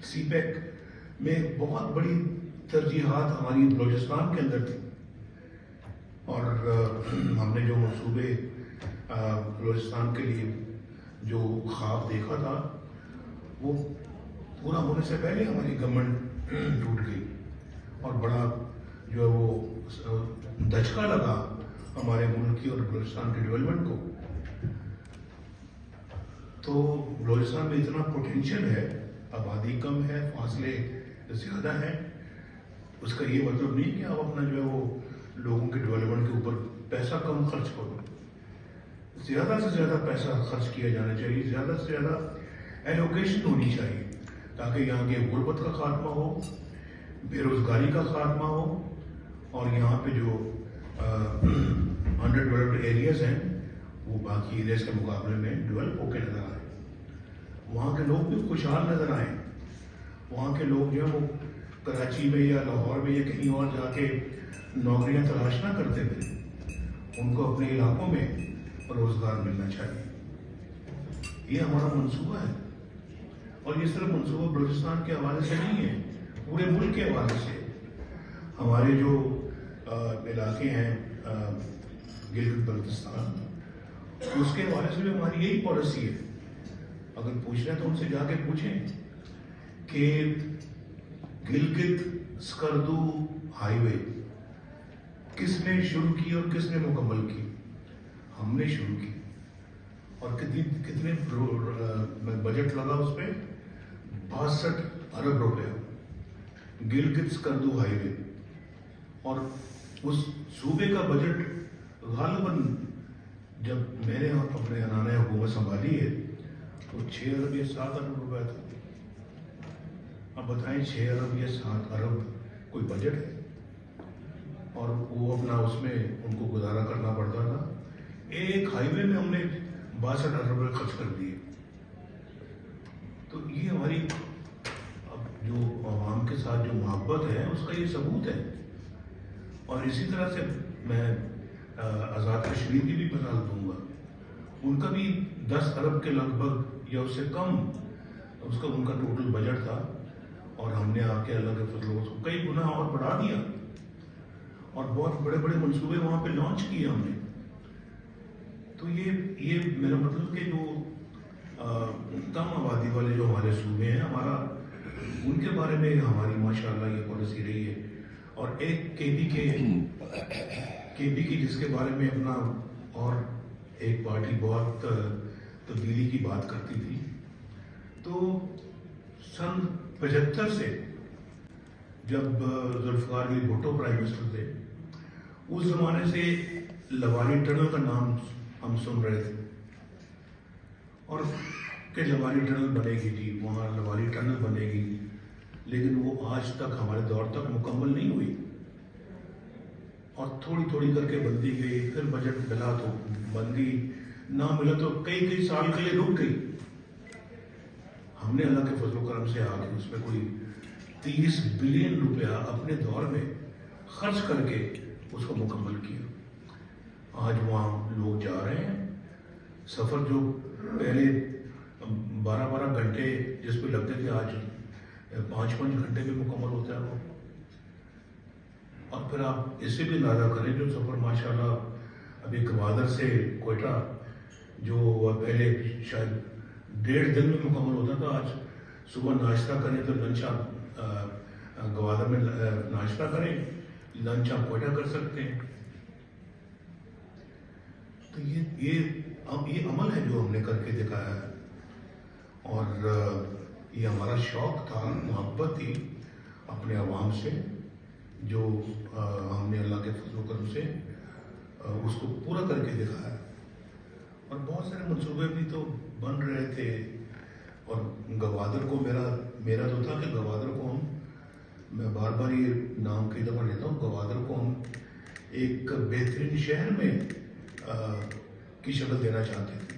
سی pack میں بہت بڑی ترجیحات ہماری بلوچستان کے اندر تھی، اور ہم نے جو منصوبے بلوچستان کے لیے جو خواب دیکھا تھا وہ پورا ہونے سے پہلے ہماری گورنمنٹ ٹوٹ گئی، اور بڑا جو ہے وہ دھچکا لگا ہمارے ملک کی اور بلوچستان کی ڈیولپمنٹ کو۔ تو بلوچستان میں اتنا پوٹینشیل ہے، آبادی کم ہے، فاصلے زیادہ ہیں، اس کا یہ مطلب نہیں کہ آپ اپنا جو ہے وہ لوگوں کے ڈیولپمنٹ کے اوپر پیسہ کم خرچ کرو۔ زیادہ سے زیادہ پیسہ خرچ کیا جانا چاہیے، زیادہ سے زیادہ ایلوکیشن ہونی چاہیے، تاکہ یہاں کے غربت کا خاتمہ ہو، بے روزگاری کا خاتمہ ہو، اور یہاں پہ جو انڈر ڈیولپڈ ایریاز ہیں وہ باقی ایریاز کے مقابلے میں ڈیولپ ہو کے نظر آئے، وہاں کے لوگ بھی خوشحال نظر آئیں، وہاں کے لوگ جو ہے وہ کراچی میں یا لاہور میں یا کہیں اور جا کے نوکریاں تلاش نہ کرتے تھے، ان کو اپنے علاقوں میں روزگار ملنا چاہیے۔ یہ ہمارا منصوبہ ہے، اور یہ صرف منصوبہ بلوچستان کے حوالے سے نہیں ہے، پورے ملک کے حوالے سے۔ ہمارے جو علاقے ہیں گلگت بلتستان، اس کے حوالے سے بھی ہماری یہی پالیسی ہے۔ اگر پوچھنا ہے تو ان سے جا کے پوچھیں کہ گلگت سکردو ہائی وے کس نے شروع کی اور کس نے مکمل کی؟ ہم نے شروع کی، اور کتنے بجٹ لگا اس پہ؟ 62 ارب روپے گلگت سکردو ہائی وے، اور اس صوبے کا بجٹ غالباً جب میں نے اپنے عنانۂ حکومت سنبھالی ہے تو 6 ارب یا 7 ارب روپے تھا۔ اب بتائیں 6 ارب یا 7 ارب کوئی بجٹ ہے؟ اور وہ اپنا اس میں ان کو گزارا کرنا پڑتا تھا۔ ایک ہائی وے میں ہم نے 62 ارب روپے خرچ کر دیے۔ تو یہ ہماری اب جو عوام کے ساتھ جو محبت ہے اس کا یہ ثبوت ہے۔ اور اسی طرح سے میں آزاد کشمیر کی بھی مثال دوں گا، ان کا بھی 10 ارب کے لگ بھگ یا اس سے کم اس کا ان کا ٹوٹل بجٹ تھا، اور ہم نے آ کے اللہ کے فضل و کو کئی گنا اور بڑھا دیا، اور بہت بڑے بڑے منصوبے وہاں پہ لانچ کیے ہم نے۔ تو یہ میرا مطلب کہ جو کم آبادی والے جو ہمارے صوبے ہیں، ہمارا ان کے بارے میں ہماری ماشاءاللہ یہ پالیسی رہی ہے۔ اور ایک کے بی کی جس کے بارے میں اپنا اور ایک پارٹی بہت تبدیلی کی بات کرتی تھی، تو سن 75 سے جب ذوالفقار علی بھٹو پرائم منسٹر تھے، اس زمانے سے لواری ٹنل کا نام ہم سن رہے تھے، اور کہ لواری ٹنل بنے گی، جی وہاں لواری ٹنل بنے گی، لیکن وہ آج تک ہمارے دور تک مکمل نہیں ہوئی، اور تھوڑی تھوڑی کر کے بنتی گئی، پھر بجٹ ملا تو بن گئی، نہ ملا تو کئی سال کے لیے رک گئی۔ ہم نے اللہ کے فضل و کرم سے آگے اس میں کوئی 30 بلین روپیہ اپنے دور میں خرچ کر کے اس کو مکمل کیا۔ آج وہاں لوگ جا رہے ہیں، سفر جو پہلے 12 گھنٹے جس پہ لگتے تھے آج 5 گھنٹے میں مکمل ہوتا ہے وہ۔ اور پھر آپ اس سے بھی اندازہ کریں جو سفر ماشاءاللہ ابھی گوادر سے کوئٹہ جو پہلے شاید 1.5 دن میں مکمل ہوتا تھا، آج صبح ناشتہ کریں تو لنچ آپ گوادر میں ناشتہ کریں، لنچ آپ کوئٹہ کر سکتے ہیں۔ تو یہ عمل ہے جو ہم نے کر کے دکھایا ہے، اور یہ ہمارا شوق تھا، محبت تھی اپنے عوام سے، جو ہم نے اللہ کے فضل و کرم سے اس کو پورا کر کے دکھایا۔ اور بہت سارے منصوبے بھی تو بن رہے تھے، اور گوادر کو میرا تو تھا کہ گوادر کو میں بار بار یہ نام کئی دفعہ لیتا ہوں، گوادر کو ہم ایک بہترین شہر میں کی شکل دینا چاہتے تھے۔